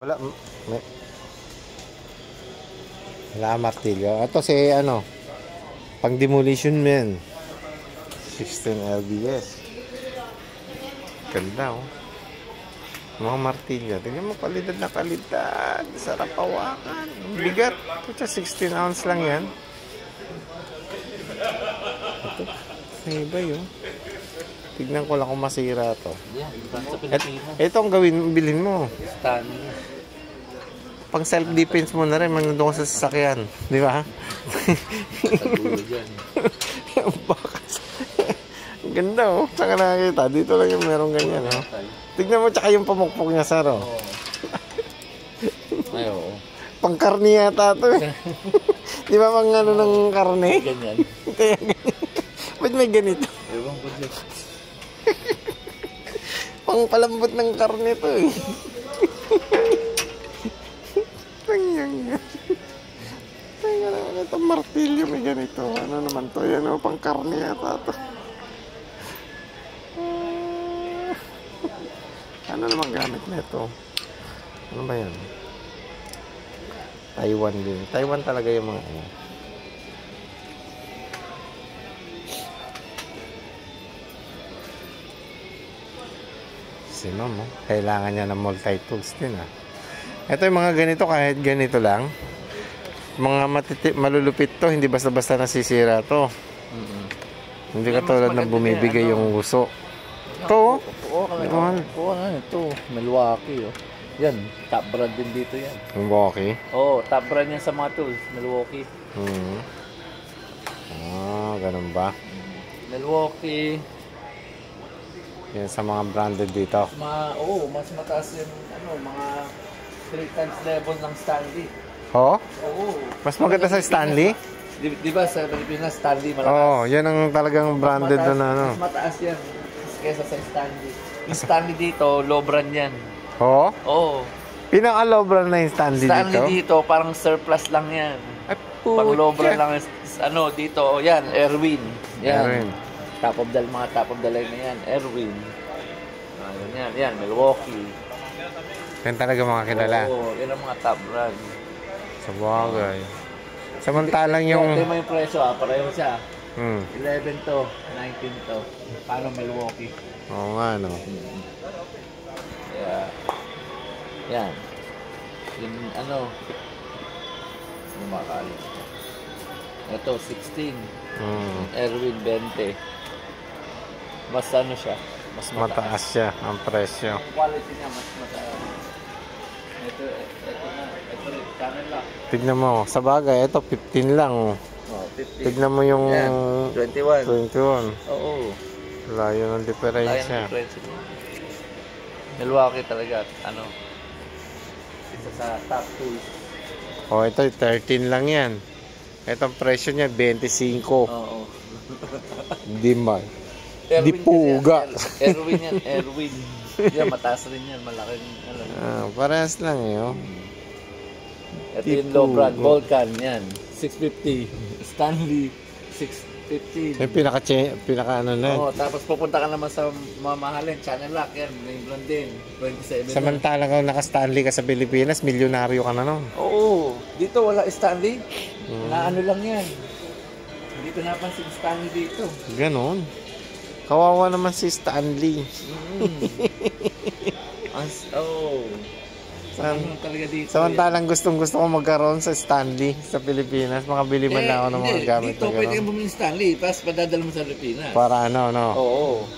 Wala, may, wala martilyo. Ito si ano, pang demolition men. 16 LBS. Ganda oh. Mga martilyo. Tingnan mo, kalidad na kalidad. Sarap hawakan. Bigat. Ito 16 ounce lang yan. Ito, may iba yun. Tignan ko lang kung masira to. Ito ang gawin, bilhin mo. Pang self-defense mo na rin, manundong sa sasakyan. Di ba? Ang ganda oh. Saan ka nakakita? Dito lang yung merong ganyan oh. Tignan mo, tsaka yung pamukpok niya, Sar oh. Ay, oo. Pang karne yata ito eh. Di ba pang ano ng karne? Ganyan. Kaya ganyan. Ba't may ganito? Ewan ko dyan. Pang palambot ng karne ito eh. Ganyan. Tingnan naman ito, martilyo may ganito. Ano naman to? Yan o, pang karne yata ito. Ano naman gamit na ito? Ano ba yan? Taiwan din. Taiwan talaga yung mga ano. Si Ma'am, oh. Kailangan niya ng multi-tools din ah. Ito yung mga ganito, kahit ganito lang. Mga malulupit to, hindi basta-basta nasisira to. Hindi katulad ng bumibigay yung gusto. Ito, Ito, Milwaukee, oh. Yan, top brand din dito yan. Milwaukee. Oo, top brand yan sa mga tools, Milwaukee. Ganun ba? Milwaukee. Yan sa mga branded dito. Mas mataas yung, mga 3 times level ng Stanley. Oh? Oo. Mas maganda sa Stanley? Di ba sa Pilipinas, Stanley malakas? Oo, yan ang talagang branded na ano. Mas mataas yan kesa sa Stanley. Yung Stanley dito, low brand yan. Oo? Oo. Pinaka-low brand na yung Stanley dito? Stanley dito, parang surplus lang yan. Ay, pang low brand lang, dito, yan, Erwin. Yan. Erwin. Mga top of the line na yan, Erwin. Yan, Milwaukee. Yan talaga mga kilala. Oo, yan ang mga top brand. Sa bagay. Samantalang yung... Ito yung presyo pareho siya. 11 to, 19 to. Paano Milwaukee? Oo nga, no. Kaya, yan. Yung lumakali. Ito, 16. Erwin, 20. Mas siya? Mas mataas siya ang presyo. Ang quality niya, mas mataas. Ito rin, channel lang. Tignan mo, sa bagay, ito 15 lang. 15. Tignan mo yung... Yan, 21. 21. Oo. Layo ng diferensya. Milwaukee talaga, isa sa top tools. Oh, ito 13 lang yan. Itong presyo niya 25. Oo. Di ba? Di puga. Erwin yan, Erwin. Yan, mataas rin yan, malaking parehas lang yun. Ito yung low brand, Vulcan, yan. 650. Stanley, 650. Yung pinaka ano na. Oo, tapos pupunta ka naman sa mamahalin, Channel Lock, yan, name brand din. 27. Samantalang kung naka-Stanley ka sa Pilipinas, milyonaryo ka na nun. Oo, dito wala Stanley. Na lang yan. Hindi ko napansin Stanley dito. Ganon. Kawawa naman si Stanley. Talaga dito. Samantalang gustong-gusto ko magkaroon sa Stanley sa Pilipinas. Makabili man ako ng mga gamit dito, na gano'n. pwede kang bumili Stanley, tapos padadala mo sa Pilipinas. Para ano, no? Oo.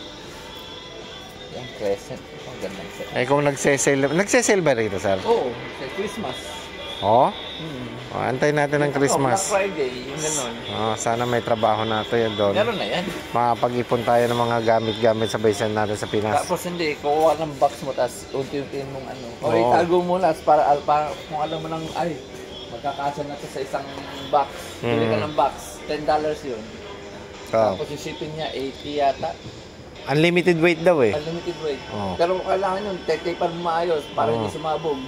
Yung Crescent. Ang gandang set. Eh kung nagsesale ba rito, sir? Oo, sa Christmas. Oo? Antayin natin ng Christmas. Black Friday, yung gano'n. Sana may trabaho natin yan doon. Meron na yan. Makapag-ipon tayo ng mga gamit-gamit sa baysan natin sa Pinas. Tapos hindi, kukuha ng box mo, tapos unti-untiin mong O itago mo lang, para kung alam mo nang, magkakasya na to sa isang box. Bili ka ng box, $10 yun. Tapos yung shipping niya, 80 yata. Unlimited weight daw eh. Unlimited weight. Pero kailangan yun, tetipan mo maayos para hindi sumabog.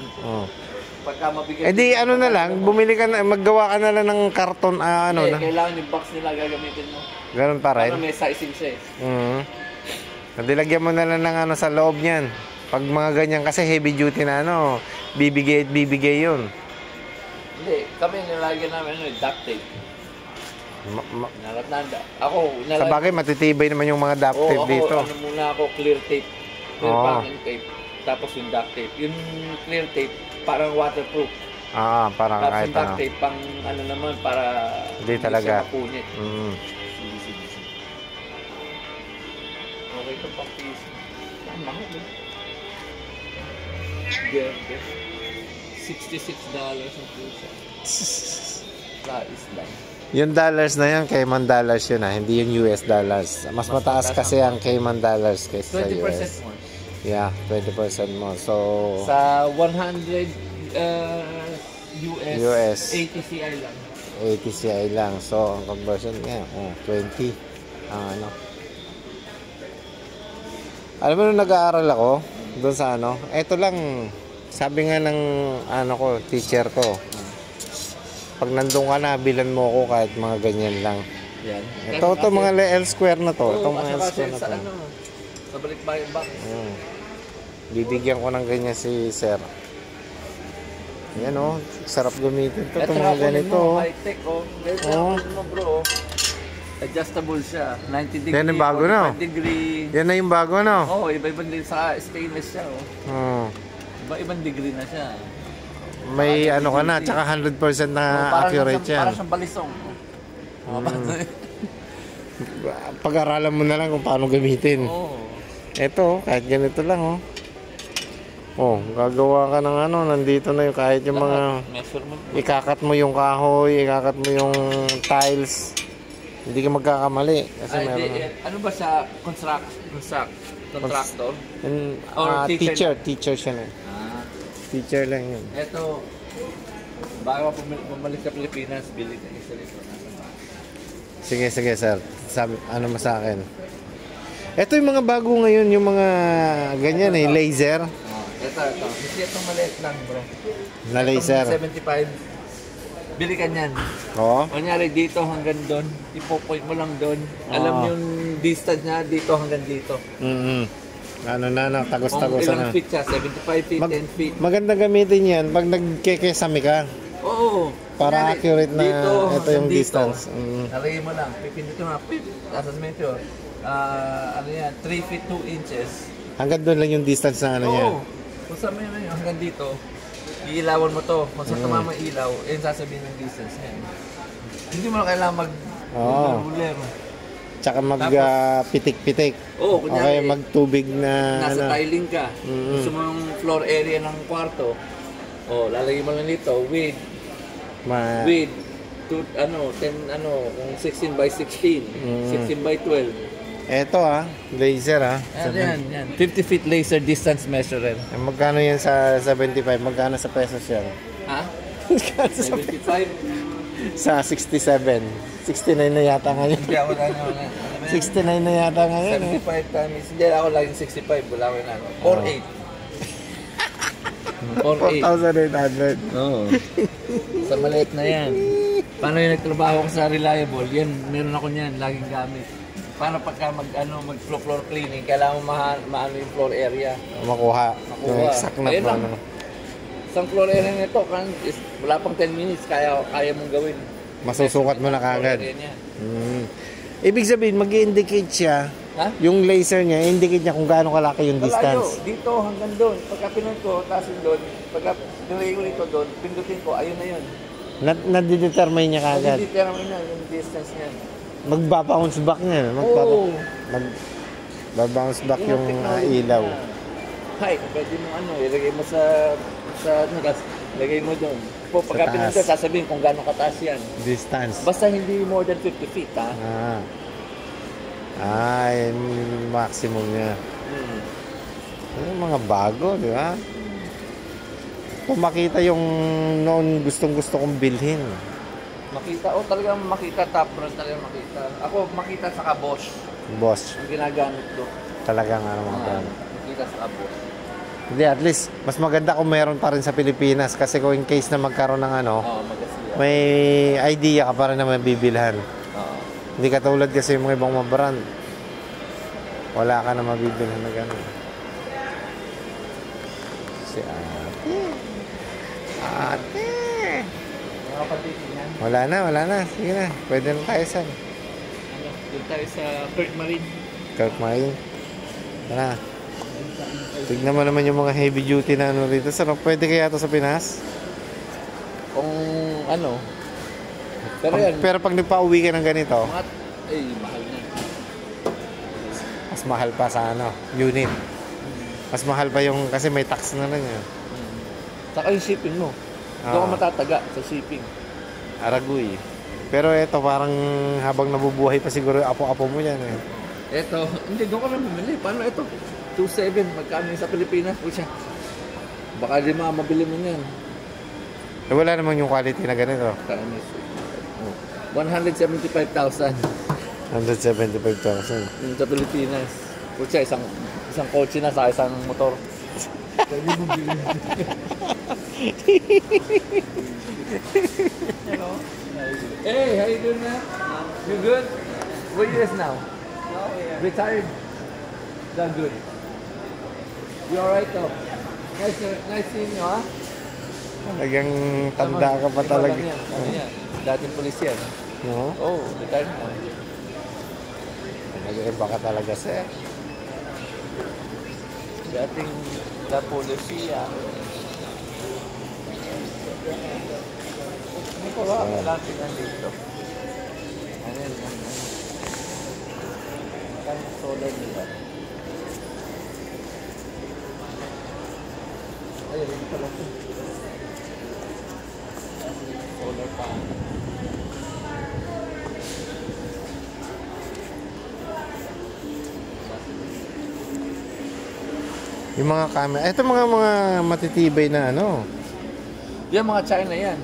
Pagka mabigay. Di ano na lang, bumili ka na, maggawa ka na lang ng karton, kailangan yung box nila gagamitin mo. Ganun pa rin? May sizing siya eh. Dilagyan mo na lang ng sa loob niyan. Pag mga ganyan kasi heavy duty na ano, bibigay at bibigay yun. Hindi, kami nilagyan namin duct tape. Nalatanda. Ako, Sa bagay, matitibay naman yung mga duct tape dito. Ano muna ako, clear tape. Clear Oo. packing tape. Tapos yung duct tape. Yung clear tape, parang waterproof. Parang Tapos kahit yung duct ano. tape, pang ano naman, para Hindi talaga. siya mapunit. Mm. Sige. Okay ito pang piso. Ang mahal eh. Gerde. $66 ang piso. Lais lang. Yung dollars na yan, Cayman dollars yun hindi yung US dollars. Mas mataas kasi ang Cayman dollars kaysa sa 20% US. more. Yeah, 20% more. So, Sa 100 US, US. 80 CI lang. 80 CI lang. So, ang conversion niya, 20. Ano. Alam mo nung nag-aaral ako, doon sa ano, eto lang, sabi nga ng ano ko, teacher ko, pag nandun ka na, bilan mo ako kahit mga ganyan lang. Yan. Ito mga L square na to. Oo, Itong mga L kasi square na sa to. ano, sa balikbayan box. Bibigyan ko ng ganyan si sir. Yan sarap gamitin to. Ito Itong mga ganito. high-tech Ganito Oo. mo bro. Adjustable siya. 90 degree, Yan yung bago na. 45 degree. Yan na yung bago na. Iba-ibang din sa stainless siya Iba-ibang degree na siya. May ano ka na, tsaka 100% na accurate yan. Para siyang balisong. Pag-aralan mo na lang kung paano gamitin. Ito, kahit ganito lang gagawa ka ng nandito na yung kahit yung mga measurement. ikakat mo yung kahoy, ikakat mo yung tiles. Hindi ka magkakamali kasi meron. Ano ba sa contractor? Or Teacher siya na. Teacher lang yun. Ito, bago bumalik sa Pilipinas, bili ka isa nito. Sige sir. Sabi, ano mo sa akin? Ito yung mga bago ngayon, yung mga ganyan laser. Ito. Kasi itong maliit lang bro. Na laser. 75. Bili ka niyan. Oo. Kunyari dito hanggang doon, ipo-point mo lang doon. Alam yung distance niya dito hanggang dito. Ano na, Kung tagos-tagosan ilang na. feet siya, 75 feet, 10 feet. Maganda gamitin yan pag nagkekesami ka. Oo. Para Kunyari, accurate na dito, ito hanggang yung dito. distance. Nalagay mo lang, pipindot mo, tapos medyo, 3 feet 2 inches. Hanggang doon lang yung distance na ano niya. Oo. Kung saan mo yun, hanggang dito, iilawan mo to. Kung saan tumama ilaw, yun sasabihin ng distance niya. Hindi mo na kailangan mag-ruler. Tsaka mag-pitik-pitik. Oo, kunyari, Okay, magtubig na nasa tiling ka. Gusto mo yung floor area ng kwarto. Lalagay mo lang dito, width, kung 16 by 16, 16 by 12. Eto laser Yan. 50 feet laser distance measurer. Magkano yan sa 75? Magkano sa pesos yan? Ha? Magkano sa 75? Sa 67. 69 na yata ngayon. Hindi ako lang 69 na yata ngayon 75 times, hindi ako laging 65, wala ko yun 4.8. 4,800. Oo. Sa maliit na yan. Paano yung nagtrabaho ko sa Reliable? Yan, meron ako niyan, laging gamit. Paano pagka mag-floor cleaning, kailangan maano yung floor area. Makuha. Yung Makuha. exact na Ayun lang. plano. Isang floor area nito, wala pang 10 minutes, kaya mong gawin. Masusukat mo na kagad. Floor area niya. Ibig sabihin, mag-indicate siya. Ha? Yung laser niya, indicate niya kung gaano kalaki yung Malayo, distance. dito hanggang doon. Pagka pinun ko, tapos doon. Pagka nilagay ko dito doon, pindutin ko, ayun na yun. Nadidetermine niya kagad. Hindi tira mo na yung distance niya. Magba-bounce back niya. Oo. Magba-bounce back yung ilaw. Height, pwede mo ilagay mo sa tapos ilagay mo doon. Pagka pinun ko, sasabihin kung gaano kataas yan. Distance. Basta hindi more than 50 feet, ha? Yung maximum niya. Yung mga bago, di ba? Kung makita yung noon gustong-gusto kong bilhin. Makita, talagang makita, top brand talagang makita. Ako, makita sa Bosch. Boss, Ang ginagamit ko. talagang mga brand. Makita sa Bosch. Hindi, at least, mas maganda kung meron pa rin sa Pilipinas. Kasi kung in case na magkaroon ng Magasiya. may idea ka pa rin na mabibilhan. Hindi katulad kasi yung mga ibang mga brand. Wala ka na mabibilhan na gano'n. Si ate. Ate. Mga kapatid yan. Wala na. Sige na. Pwede na tayo saan. Ano, doon tayo sa Kurt Marine. Kirk Marine. Tara. Tignan mo naman yung mga heavy duty na ano rito. Saan? Pwede kaya to sa Pinas? Kung ano. Pero yan. Pero pag nagpa-uwi ka ng ganito, Mga, mahal na. mas mahal pa sa ano, unit. Mas mahal pa yung, kasi may tax na lang yun. Saka yung shipping mo. Doon ka matataga sa shipping. Aragoy. Pero ito parang habang nabubuhay pa siguro yung apo-apo mo yan eh. Eto, hindi, doon ka lang bumili. Paano ito? 2.7, magkano yung sa Pilipinas po siya? Baka di mabili mo yan. Eh, wala namang yung quality na ganito. 175,000 175,000. yung sa Pilipinas. Kutsa, isang kotse na sa isang motor. Pwede mo bilhin. Hello? Hey, how you doing, man? You good? What years now? Retired? Done good. You alright though? Nice seeing you, ha? Talagang tanda ka pa Ikaw talaga. lang yan. Ano yan? Dating polis yan. No? Oh, retired na. Nag-iba ka talaga, sir. Dating la polisiya. Ano pa ba? Malapit na dito. Ano yan? Kaya solar nila. Ay, rin pala ito. Solar panel. Yung mga camera. Ito mga matitibay na ano. Yan mga China yan.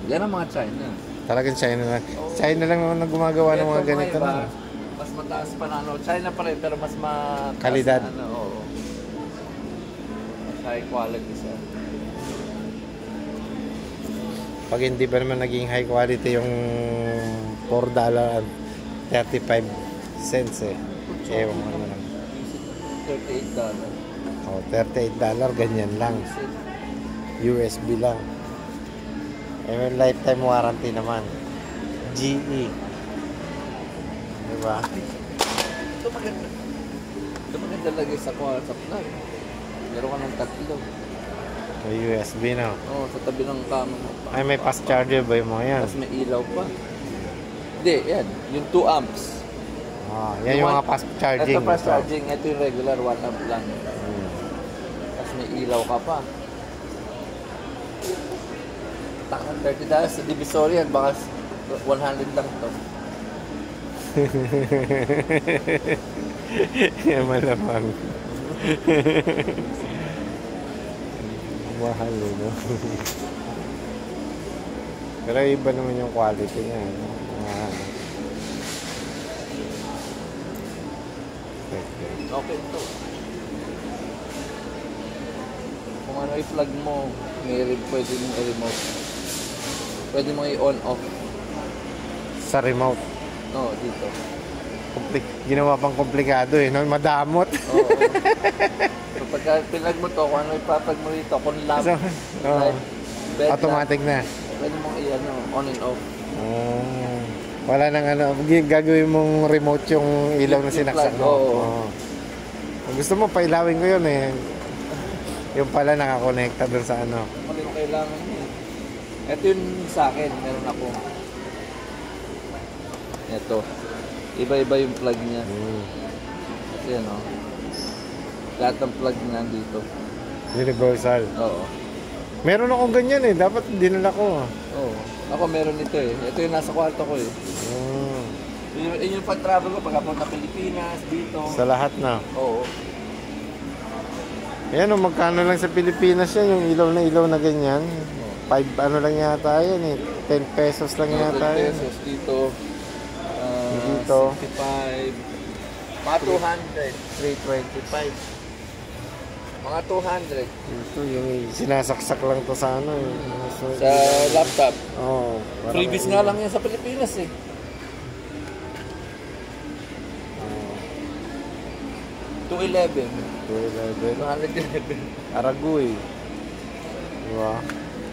Yan ang mga China. Talagang China lang. China lang naman na gumagawa ng mga Ito, ganito iba, na. mas mataas pa na ano. China pa rin pero mas mataas Kalidad. na ano. Oo. Mas high quality siya. Pag hindi pa naman naging high quality yung $4 at 35 cents eh. Ewan mo naman. $38. Oh, $38, ganyan lang. USB lang. Eh, may lifetime warranty naman. GE. Diba? Ito maganda. Ito maganda lagay sa plug. Meron ka ng tatlo. May USB na. Oo, sa tabi ng kama mo. Ay, may fast charger ba yung mga yan? Tapos may ilaw pa. Hindi, yan. Yung 2 amps. Ah, yan yung mga fast charging. Ito fast charging. Ito yung regular 1 amp lang. Tapos may ilaw ka pa. Tangan $30 sa Divisory at baka 100 lang to. Yan malamang. Mahal eh, no? Pero iba naman yung quality niya. No? Okay ito. Kung ano i-plug mo, pwede mong i-remote. Pwede mong i-on off. Sa remote. No, dito. Ginawa pang komplikado eh, no? Madamot. Oo. So pagka pinag mo to, kung ano ipapag mo dito, kung lamp, So, light, bed automatic na. lamp, pwede mong i-ano, on and off. Wala nang ano, gagawin mong remote yung ilaw na Yung sinaksak plug, mo. oo. Oo. Kung gusto mo, pailawin ko yun eh. Yung pala nakakonekta dun sa ano. Kung ano kailangan mo. Ito yung sa akin, meron ako. Ito. Iba-iba yung plug niya. Kasi ano, lahat ng plug na nandito. Universal. Oo. Meron akong ganyan eh. Dapat dinala ko. Oo. Ako meron ito eh. Ito yung nasa kwarto ko eh. Yun yung pag-travel ko pagkapunta Pilipinas, dito. Sa lahat na. Oo. Ayan o, magkano lang sa Pilipinas yan. Yung ilaw na ganyan. 5 ano lang yata yan eh. 10 pesos lang yata 10 yan. pesos dito. Dito. 65. Mga 200. 325. Mga 200. Ito yung sinasaksak lang to sa ano eh. Sa laptop. Oo. Parang- Freebies nga lang yan sa Pilipinas eh. Oo. 211. 211. Aragoy. Diba?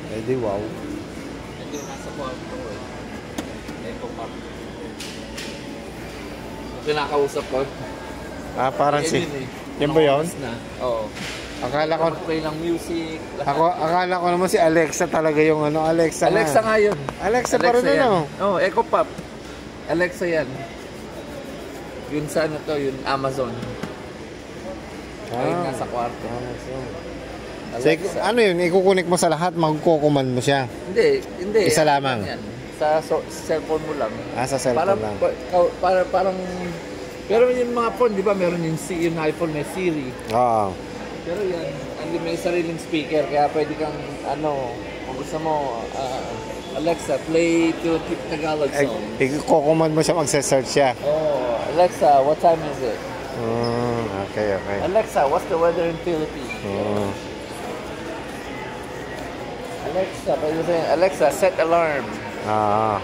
Eh di wow. Ito yung nasa kwarto eh. Ito map. Yung kinakausap ko. Ah, parang Yan si... yun eh. Yan ba yun? Oras na. Oo. Akala ko... Play ng music. lahat. Akala ko naman si Alexa talaga yung ano, Alexa na. Alexa nga yun. Alexa pa rin yan. ano? Oo, Echo Pop. Alexa yan. Yun sa ano to, yun Amazon. Ayun nasa kwarto. So, ano yun, ikukunik mo sa lahat, magkukuman mo siya. Hindi. Isa lamang? Yan. Sa cellphone mo lang. Ah, sa cellphone lang. Parang pero yung mga phone, di ba, meron yung iPhone may Siri. Oo. Pero yan, may sariling speaker, kaya pwede kang, kung gusto mo, Alexa, play to Tagalog song. Ikukuman mo siya, magse-search siya. Oh, Alexa, what time is it? Okay. Alexa, what's the weather in Philippines? Alexa, pwede mo sabihin, Alexa, set alarm. Ah.